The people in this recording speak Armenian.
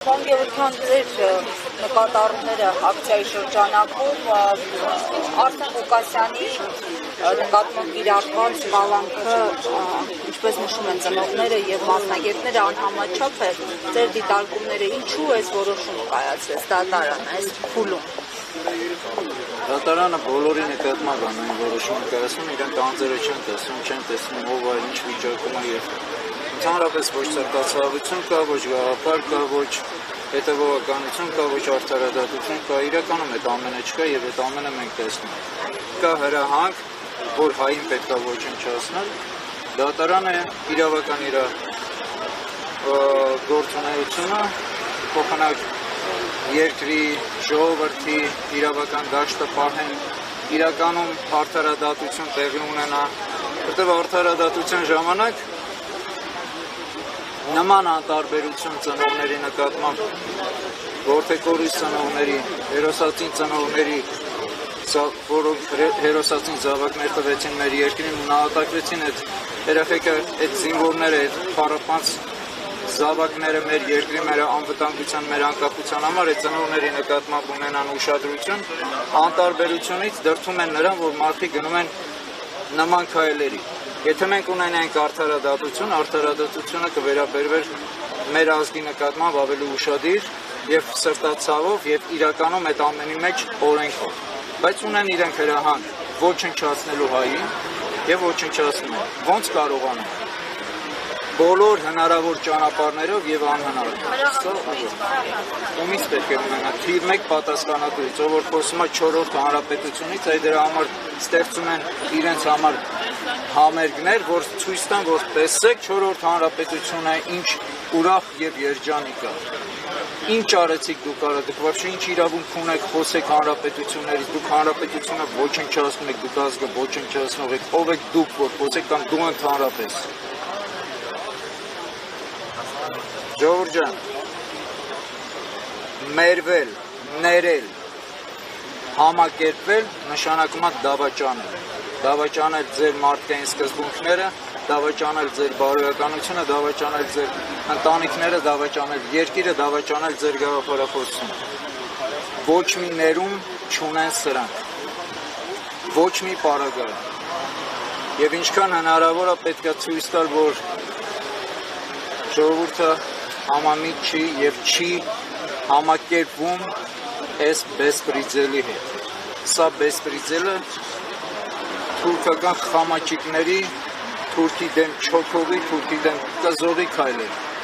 Պարոն Գևորգյան, ձեր նկատառումները ակցիայի շրջանակում Արսեն Ղուկասյանի նկատմամբ կիրառված կալանքը, ինչպես նշում են ծնողները եւ մասնագետները, անհամաչափ է։ Ձեր դիտարկումները ինչու այս որոշումը կայացրեց դատարանը, այս փուլում։ Դատարանը բոլորի նկատմամբ այն որոշումը կայացնում, իրենք անձերը չեն տեսնում ով այլ ինչ վիճակում է եւ Ընդհանրապես ոչ սրտացավություն կա, ոչ գաղափար կա, ոչ հետևողականություն կա, ոչ արդարադատություն կա, իրականում այդ ամենը չկա եւ այդ ամենը մենք տեսնում ենք։ Կա հրահանգ, որ հային պետք է ոչնչացնել, դատարանը իրավական իր գործունեությունը փոխանակ երկրի ժողովրդի իրավական դաշտը պահեն, իրականում արդարադատություն տեղի ունենա, որտեղ արդարադատության ժամանակ նման անտարբերություն ծնողների նկատմամբ, որդեկորույս ծնողների, հերոսածին ծնողների, որոնք հերոսածին զավակներ տվեցին մեր երկրին ու նահատակվեցին այդ երեխեքը, այդ զինվորները, այդ փառապանց զավակները մեր երկրի, մեր անվտանգության, մեր անկախության համար այդ ծնողների նկատմամբ ունենան ուշադրություն, անտարբերությունից դրդում են նրան, որ մարդիկ գնում են նման քայլերի։ Եթե մենք ունենայինք արդարադատություն, արդարադատությունը կվերաբերվեր մեր ազգի նկատմամբ ավելի ուշադիր եւ սրտացավով եւ իրականում այդ ամենի մեջ օրենքով։ Բայց ունեն իրենք հրահանգ ոչնչացնելու հային եւ ոչնչացնում են։ Ոնց կարողանում։ Բոլոր հնարավոր ճանապարհներով եւ անհնարավոր։ Ումից պետք է ունենա թիվ 1 պատասխանատուից, ով որ խոսում է 4-րդ հանրապետությունից, այ դրա համար ստեղծում են իրենց համար համերգներ, որ ցույց տան, որ տեսեք 4-րդ հանրապետությունը ինչ ուրախ եւ երջանիկ է։ Ինչ արեցիք դուք արեք, вообще ինչ իրավունք ունեք խոսեք հանրապետություններից, դուք հանրապետությունը ոչնչացնում եք, դուք ազգը ոչնչացնող եք, ով եք դուք որ խոսեք կամ դու ընդհանրապես։ Ժողովուրդ ջան, մերվել, ներել, համակերպվել նշանակում է դավաճանել։ Դավաճանել ձեր մարդկային սկզբունքները, դավաճանել ձեր բարոյականությունը, դավաճանել ձեր ընտանիքները, դավաճանել երկիրը, դավաճանել ձեր գաղափարախոսությունը։ Ոչ մի ներում չունեն սրանք, ոչ մի պարագայում։ Եվ ինչքան հնարավոր է պետք է ցույց տալ, որ ժողովուրդը համամիտ չի եւ չի համակերպվում այս բեսպրիձելի հետ։ Սա բեսպրիձելը թուրքական խամաճիկների, թուրքի դեմ չոքողի, թուրքի դեմ կզողի քայլեր։